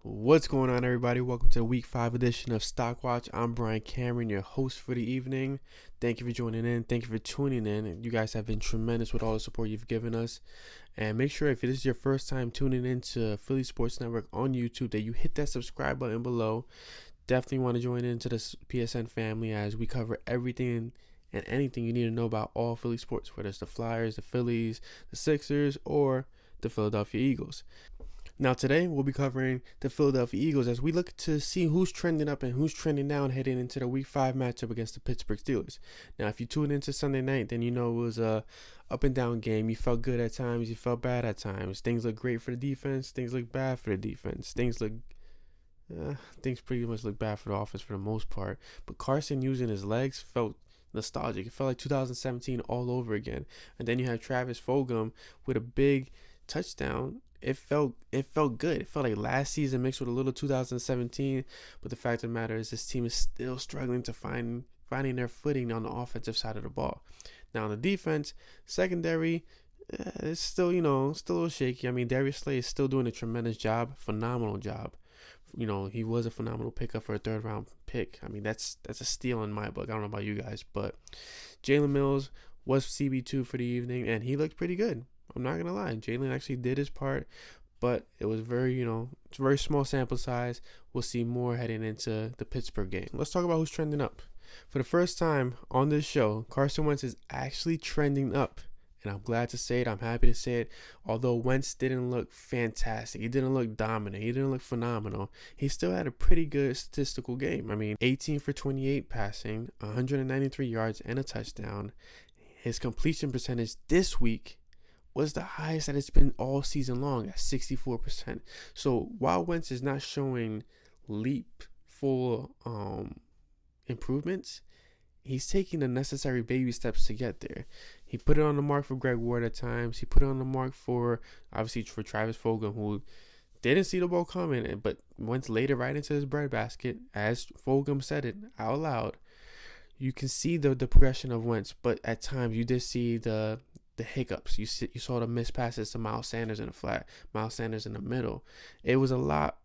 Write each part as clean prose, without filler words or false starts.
What's going on, everybody? Welcome to the Week 5 edition of Stock Watch. I'm Brian Cameron, your host for the evening. Thank you for joining in. Thank you for tuning in. You guys have been tremendous with all the support you've given us. And make sure if this is your first time tuning in to Philly Sports Network on YouTube that you hit that subscribe button below. Definitely want to join into the PSN family as we cover everything and anything you need to know about all Philly sports, whether it's the Flyers, the Phillies, the Sixers, or the Philadelphia Eagles. Now today we'll be covering the Philadelphia Eagles as we look to see who's trending up and who's trending down heading into the Week 5 matchup against the Pittsburgh Steelers. Now if you tuned into Sunday night, then you know it was a up and down game. You felt good at times, you felt bad at times. Things look great for the defense, things look bad for the defense. Things pretty much look bad for the offense for the most part. But Carson using his legs felt nostalgic. It felt like 2017 all over again. And then you had Travis Fulgham with a big touchdown. It felt good. It felt like last season mixed with a little 2017. But the fact of the matter is this team is still struggling to finding their footing on the offensive side of the ball. Now on the defense, secondary, it's still a little shaky. I mean, Darius Slay is still doing a tremendous job, phenomenal job. He was a phenomenal pickup for a third round pick. I mean, that's a steal in my book. I don't know about you guys, but Jalen Mills was CB2 for the evening, and he looked pretty good. I'm not going to lie. Jalen actually did his part, but it was it's a very small sample size. We'll see more heading into the Pittsburgh game. Let's talk about who's trending up. For the first time on this show, Carson Wentz is actually trending up. And I'm glad to say it. I'm happy to say it. Although Wentz didn't look fantastic. He didn't look dominant. He didn't look phenomenal. He still had a pretty good statistical game. I mean, 18 for 28 passing, 193 yards, and a touchdown. His completion percentage this week was the highest that it's been all season long at 64%. So while Wentz is not showing leapful improvements, he's taking the necessary baby steps to get there. He put it on the mark for Greg Ward at times. He put it on the mark for Travis Fulgham, who didn't see the ball coming, but went later right into his breadbasket. As Fulgham said it out loud, you can see the progression of Wentz, but at times you did see the hiccups. You saw the missed passes to Miles Sanders in the flat, Miles Sanders in the middle. It was a lot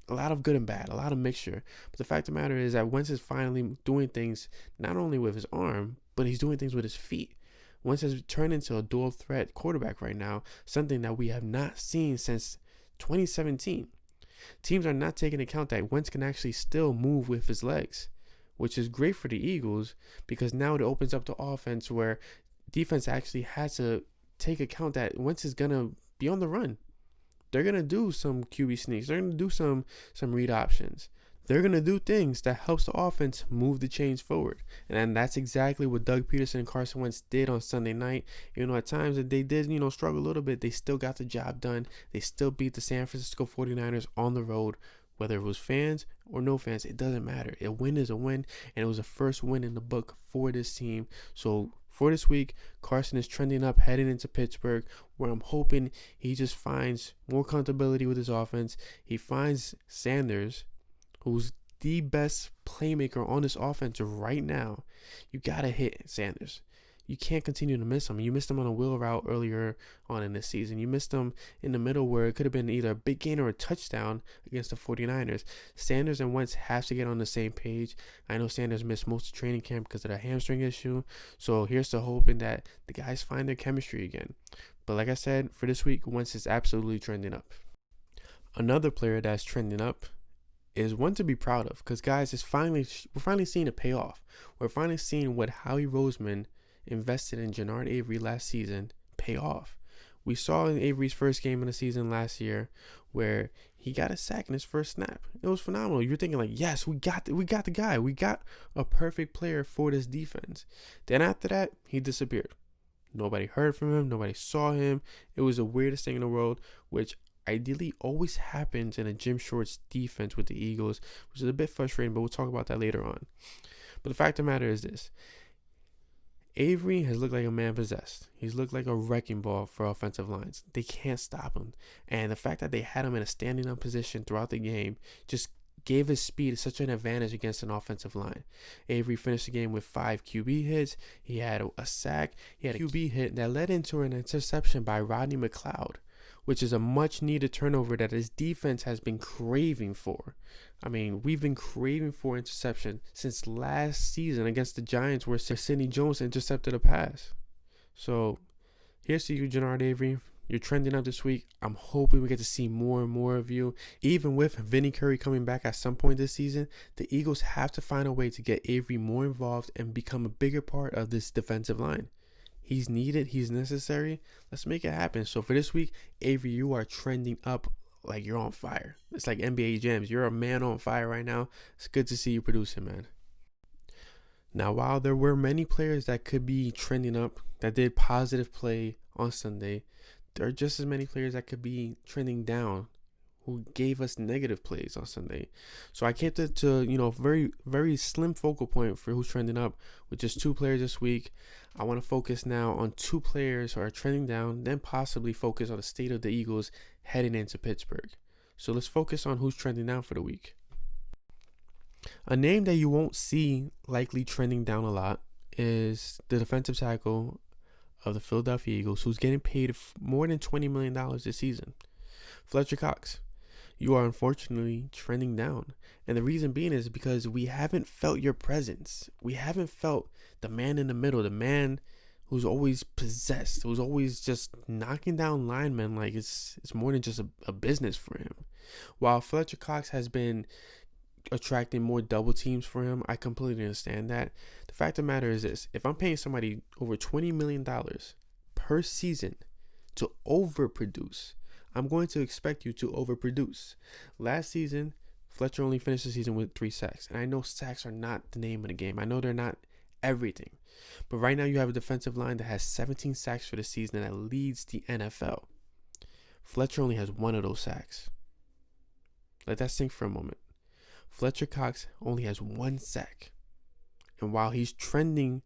of good and bad, a lot of mixture. But the fact of the matter is that Wentz is finally doing things not only with his arm, but he's doing things with his feet. Wentz has turned into a dual threat quarterback right now, something that we have not seen since 2017. Teams are not taking into account that Wentz can actually still move with his legs, which is great for the Eagles because now it opens up the offense where defense actually has to take account that Wentz is going to be on the run. They're going to do some QB sneaks. They're going to do some read options. They're going to do things that helps the offense move the chains forward. And that's exactly what Doug Peterson and Carson Wentz did on Sunday night. At times that they did, struggle a little bit. They still got the job done. They still beat the San Francisco 49ers on the road. Whether it was fans or no fans, it doesn't matter. A win is a win, and it was the first win in the book for this team. So for this week, Carson is trending up heading into Pittsburgh, where I'm hoping he just finds more comfortability with his offense. He finds Sanders, who's the best playmaker on this offense right now. You got to hit Sanders. You can't continue to miss him. You missed him on a wheel route earlier on in this season. You missed him in the middle where it could have been either a big gain or a touchdown against the 49ers. Sanders and Wentz have to get on the same page. I know Sanders missed most of training camp because of the hamstring issue. So here's to hoping that the guys find their chemistry again. But like I said, for this week, Wentz is absolutely trending up. Another player that's trending up is one to be proud of because, guys, we're finally seeing it pay off. We're finally seeing what Howie Roseman invested in Genard Avery last season pay off. We saw in Avery's first game of the season last year where he got a sack in his first snap. It was phenomenal. You're thinking like, yes, we got the guy. We got a perfect player for this defense. Then after that, he disappeared. Nobody heard from him. Nobody saw him. It was the weirdest thing in the world, which ideally always happens in a Jim Schwartz defense with the Eagles, which is a bit frustrating, but we'll talk about that later on. But the fact of the matter is this. Avery has looked like a man possessed. He's looked like a wrecking ball for offensive lines. They can't stop him. And the fact that they had him in a standing up position throughout the game just gave his speed such an advantage against an offensive line. Avery finished the game with 5 QB hits. He had a sack. He had a QB hit that led into an interception by Rodney McLeod, which is a much needed turnover that his defense has been craving for. I mean, we've been craving for interception since last season against the Giants, where Sidney Jones intercepted a pass. So here's to you, Genard Avery. You're trending up this week. I'm hoping we get to see more and more of you. Even with Vinny Curry coming back at some point this season, the Eagles have to find a way to get Avery more involved and become a bigger part of this defensive line. He's needed. He's necessary. Let's make it happen. So for this week, Avery, you are trending up like you're on fire. It's like NBA Jams. You're a man on fire right now. It's good to see you producing, man. Now, while there were many players that could be trending up that did positive play on Sunday, there are just as many players that could be trending down who gave us negative plays on Sunday. So I kept it to, very, very slim focal point for who's trending up with just 2 players this week. I want to focus now on 2 players who are trending down, then possibly focus on the state of the Eagles heading into Pittsburgh. So let's focus on who's trending down for the week. A name that you won't see likely trending down a lot is the defensive tackle of the Philadelphia Eagles, who's getting paid more than $20 million this season. Fletcher Cox, you are unfortunately trending down. And the reason being is because we haven't felt your presence. We haven't felt the man in the middle, the man who's always possessed, who's always just knocking down linemen like it's more than just a business for him. While Fletcher Cox has been attracting more double teams for him, I completely understand that. The fact of the matter is this: if I'm paying somebody over $20 million per season to overproduce, I'm going to expect you to overproduce. Last season, Fletcher only finished the season with 3 sacks. And I know sacks are not the name of the game. I know they're not everything. But right now you have a defensive line that has 17 sacks for the season and that leads the NFL. Fletcher only has 1 of those sacks. Let that sink for a moment. Fletcher Cox only has 1 sack. And while he's trending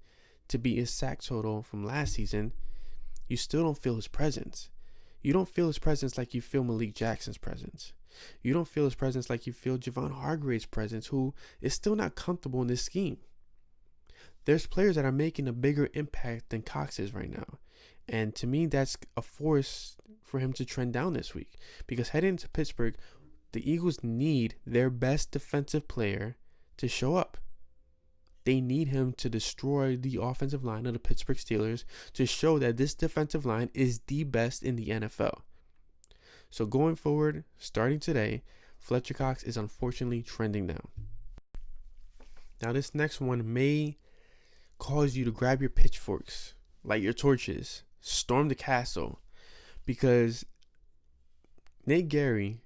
to beat his sack total from last season, you still don't feel his presence. You don't feel his presence like you feel Malik Jackson's presence. You don't feel his presence like you feel Javon Hargrave's presence, who is still not comfortable in this scheme. There's players that are making a bigger impact than Cox is right now. And to me, that's a force for him to trend down this week. Because heading into Pittsburgh, the Eagles need their best defensive player to show up. They need him to destroy the offensive line of the Pittsburgh Steelers to show that this defensive line is the best in the NFL. So going forward, starting today, Fletcher Cox is unfortunately trending down. Now this next one may cause you to grab your pitchforks, light your torches, storm the castle, because Nate Gary,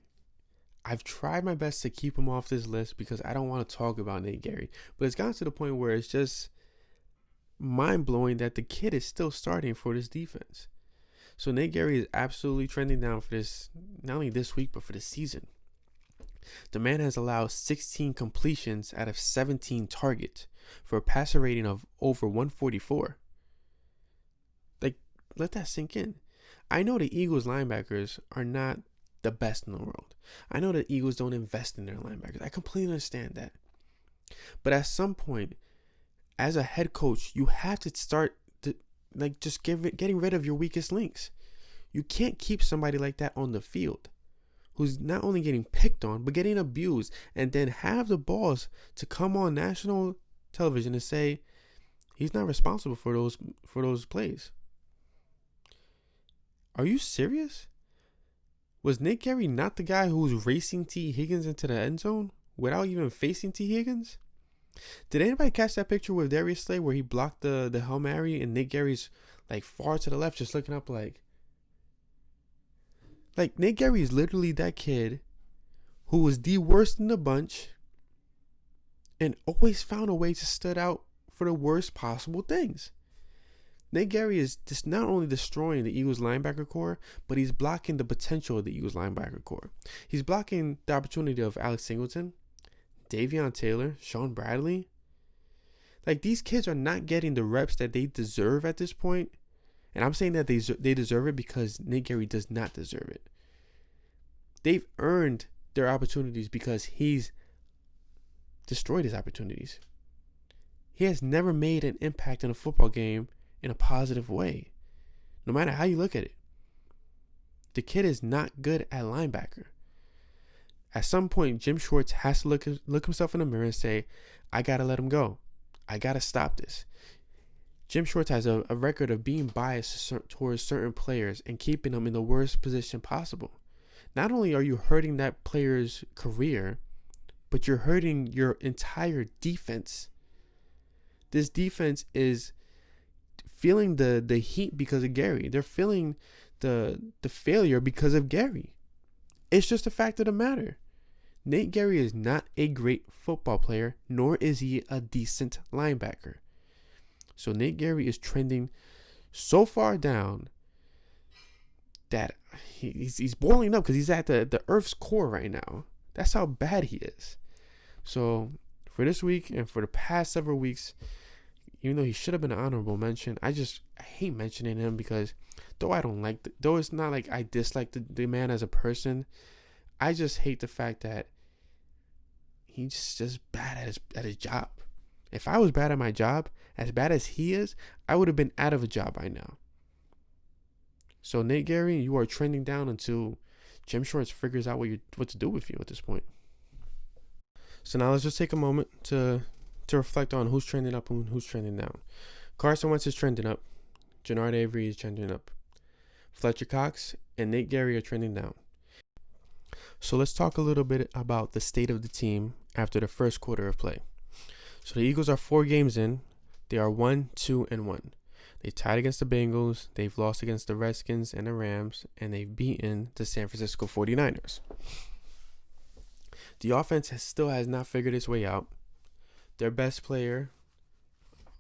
I've tried my best to keep him off this list because I don't want to talk about Nate Gary. But it's gotten to the point where it's just mind-blowing that the kid is still starting for this defense. So Nate Gary is absolutely trending down for this, not only this week, but for the season. The man has allowed 16 completions out of 17 targets for a passer rating of over 144. Like, let that sink in. I know the Eagles linebackers are not the best in the world. I know the Eagles don't invest in their linebackers. I completely understand that. But at some point, as a head coach, you have to start to, just getting rid of your weakest links. You can't keep somebody like that on the field who's not only getting picked on, but getting abused, and then have the balls to come on national television and say he's not responsible for those plays. Are you serious? Was Nate Gary not the guy who was racing T. Higgins into the end zone without even facing T. Higgins? Did anybody catch that picture with Darius Slay where he blocked the Hail Mary and Nate Gary's like far to the left just looking up like Nate Gary is literally that kid who was the worst in the bunch and always found a way to stood out for the worst possible things. Nate Gary is just not only destroying the Eagles linebacker core, but he's blocking the potential of the Eagles linebacker core. He's blocking the opportunity of Alex Singleton, Davion Taylor, Sean Bradley. Like, these kids are not getting the reps that they deserve at this point. And I'm saying that they deserve it because Nate Gary does not deserve it. They've earned their opportunities because he's destroyed his opportunities. He has never made an impact in a football game in a positive way, no matter how you look at it. The kid is not good at linebacker. At some point, Jim Schwartz has to look himself in the mirror and say, I got to let him go. I got to stop this. Jim Schwartz has a record of being biased towards certain players and keeping them in the worst position possible. Not only are you hurting that player's career, but you're hurting your entire defense. This defense is feeling the heat because of Gary. They're feeling the failure because of Gary. It's just a fact of the matter. Nate Gary is not a great football player, nor is he a decent linebacker. So Nate Gary is trending so far down that he's boiling up because he's at the Earth's core right now. That's how bad he is. So for this week and for the past several weeks, even though he should have been an honorable mention, I hate mentioning him because though it's not like I dislike the man as a person, I just hate the fact that he's just bad at his job. If I was bad at my job, as bad as he is, I would have been out of a job by now. So Nate Gary, you are trending down until Jim Schwartz figures out what to do with you at this point. So now let's just take a moment to reflect on who's trending up and who's trending down. Carson Wentz is trending up. Genard Avery is trending up. Fletcher Cox and Nate Gary are trending down. So let's talk a little bit about the state of the team after the first quarter of play. So the Eagles are 4 games in. They are 1-2-1. They tied against the Bengals. They've lost against the Redskins and the Rams. And they've beaten the San Francisco 49ers. The offense still has not figured its way out. Their best player,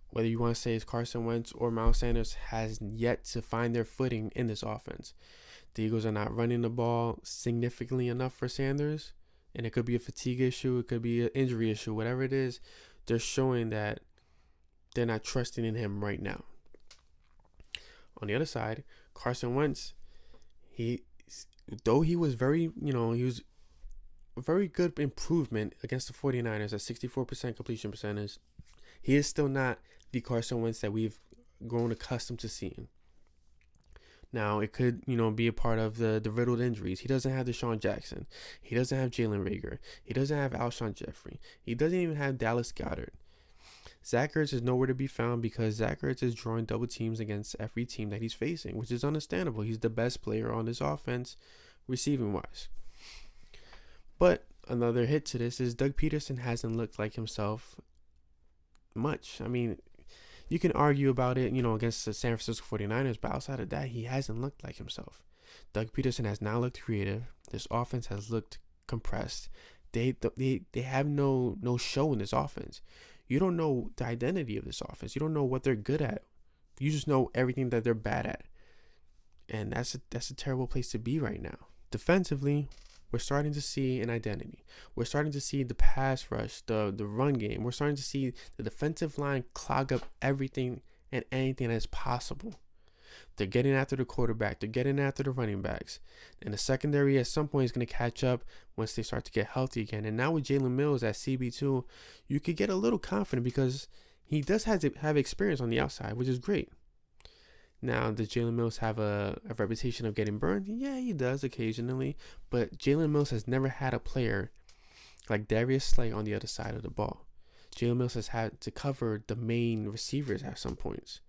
whether you want to say it's Carson Wentz or Miles Sanders, has yet to find their footing in this offense. The Eagles are not running the ball significantly enough for Sanders. And it could be a fatigue issue. It could be an injury issue. Whatever it is, they're showing that they're not trusting in him right now. On the other side, Carson Wentz, he was very good improvement against the 49ers at 64% completion percentage. He is still not the Carson Wentz that we've grown accustomed to seeing. Now, it could, be a part of the riddled injuries. He doesn't have Deshaun Jackson. He doesn't have Jalen Reagor. He doesn't have Alshon Jeffrey. He doesn't even have Dallas Goedert. Zach Ertz is nowhere to be found because Zach Ertz is drawing double teams against every team that he's facing, which is understandable. He's the best player on this offense, receiving-wise. But another hit to this is Doug Peterson hasn't looked like himself much. I mean, you can argue about it, against the San Francisco 49ers, but outside of that, he hasn't looked like himself. Doug Peterson has not looked creative. This offense has looked compressed. They have no show in this offense. You don't know the identity of this offense. You don't know what they're good at. You just know everything that they're bad at. And that's a terrible place to be right now. Defensively, we're starting to see an identity. We're starting to see the pass rush, the run game. We're starting to see the defensive line clog up everything and anything that's possible. They're getting after the quarterback. They're getting after the running backs. And the secondary at some point is going to catch up once they start to get healthy again. And now with Jalen Mills at CB2, you could get a little confident because he does have experience on the outside, which is great. Now, does Jalen Mills have a reputation of getting burned? Yeah, he does occasionally. But Jalen Mills has never had a player like Darius Slay on the other side of the ball. Jalen Mills has had to cover the main receivers at some points.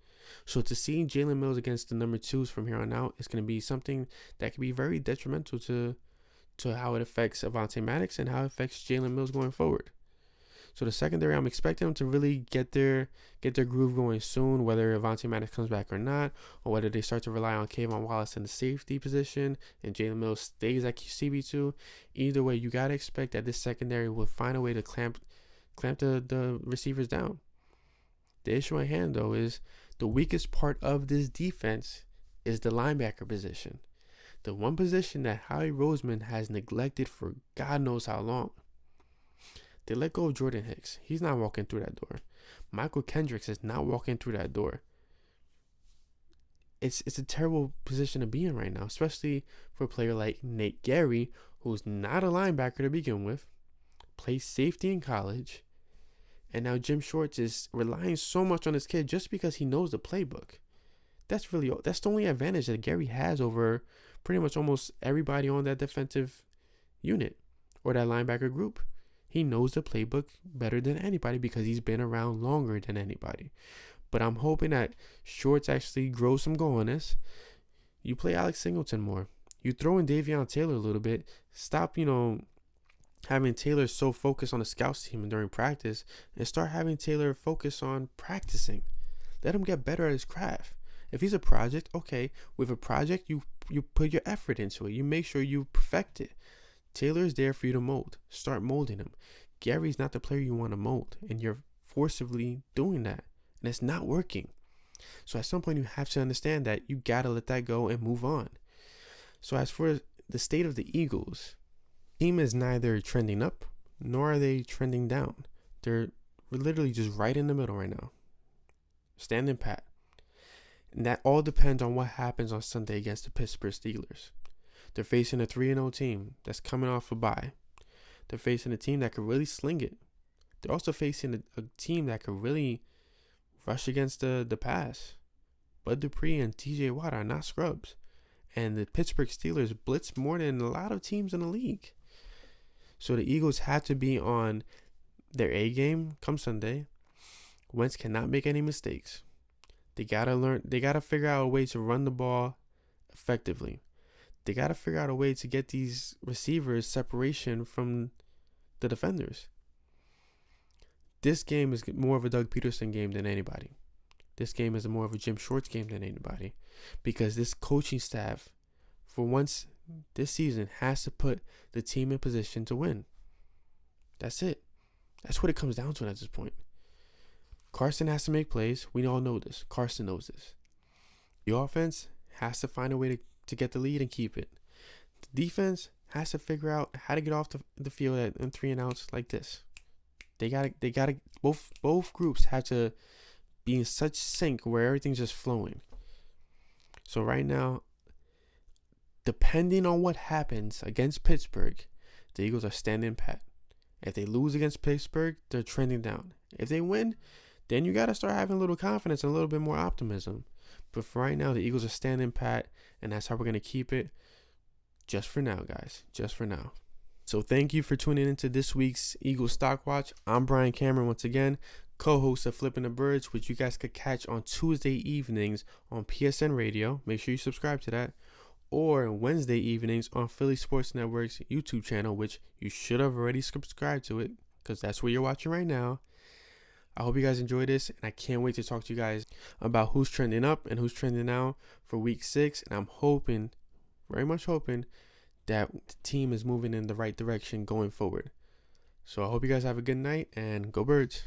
So to see Jalen Mills against the number 2s from here on out is going to be something that could be very detrimental to how it affects Avonte Maddox and how it affects Jalen Mills going forward. So the secondary, I'm expecting them to really get their groove going soon, whether Avonte Maddox comes back or not, or whether they start to rely on Kayvon Wallace in the safety position and Jalen Mills stays at CB2. Either way, you got to expect that this secondary will find a way to clamp the receivers down. The issue at hand, though, is the weakest part of this defense is the linebacker position. The one position that Howie Roseman has neglected for God knows how long. They let go of Jordan Hicks. He's not walking through that door. Michael Kendricks is not walking through that door. It's a terrible position to be in right now, especially for a player like Nate Gary, who's not a linebacker to begin with, plays safety in college, and now Jim Schwartz is relying so much on his kid just because he knows the playbook. That's the only advantage that Gary has over pretty much almost everybody on that defensive unit or that linebacker group. He knows the playbook better than anybody because he's been around longer than anybody. But I'm hoping that Shorts actually grows some go on this. You play Alex Singleton more. You throw in Davion Taylor a little bit. Stop, having Taylor so focused on the scouts team and during practice, and start having Taylor focus on practicing. Let him get better at his craft. If he's a project, okay, with a project, you put your effort into it. You make sure you perfect it. Taylor's there for you to mold. Start molding him. Gary's not the player you want to mold, and you're forcibly doing that, and it's not working. So at some point, you have to understand that you got to let that go and move on. So as for the state of the Eagles, team is neither trending up, nor are they trending down. They're literally just right in the middle right now. Standing pat. And that all depends on what happens on Sunday against the Pittsburgh Steelers. They're facing a 3-0 team that's coming off a bye. They're facing a team that could really sling it. They're also facing a team that could really rush against the pass. Bud Dupree and TJ Watt are not scrubs. And the Pittsburgh Steelers blitz more than a lot of teams in the league. So the Eagles have to be on their A game come Sunday. Wentz cannot make any mistakes. They gotta figure out a way to run the ball effectively. They gotta figure out a way to get these receivers separation from the defenders. This game is more of a Doug Peterson game than anybody. This game is more of a Jim Shorts game than anybody. Because this coaching staff, for once this season, has to put the team in position to win. That's it. That's what it comes down to at this point. Carson has to make plays. We all know this. Carson knows this. The offense has to find a way to get the lead and keep it. The defense has to figure out how to get off the field in 3 and outs like this. They gotta both groups have to be in such sync where everything's just flowing. So right now, depending on what happens against Pittsburgh, the Eagles are standing pat. If they lose against Pittsburgh, they're trending down. If they win, then you got to start having a little confidence and a little bit more optimism. But for right now, the Eagles are standing pat, and that's how we're going to keep it just for now, guys. Just for now. So thank you for tuning into this week's Eagles Stock Watch. I'm Brian Cameron once again, co-host of Flipping the Birds, which you guys could catch on Tuesday evenings on PSN Radio. Make sure you subscribe to that. Or Wednesday evenings on Philly Sports Network's YouTube channel, which you should have already subscribed to it because that's where you're watching right now. I hope you guys enjoy this, and I can't wait to talk to you guys about who's trending up and who's trending down for week 6. And I'm hoping, very much hoping, that the team is moving in the right direction going forward. So I hope you guys have a good night, and go Birds.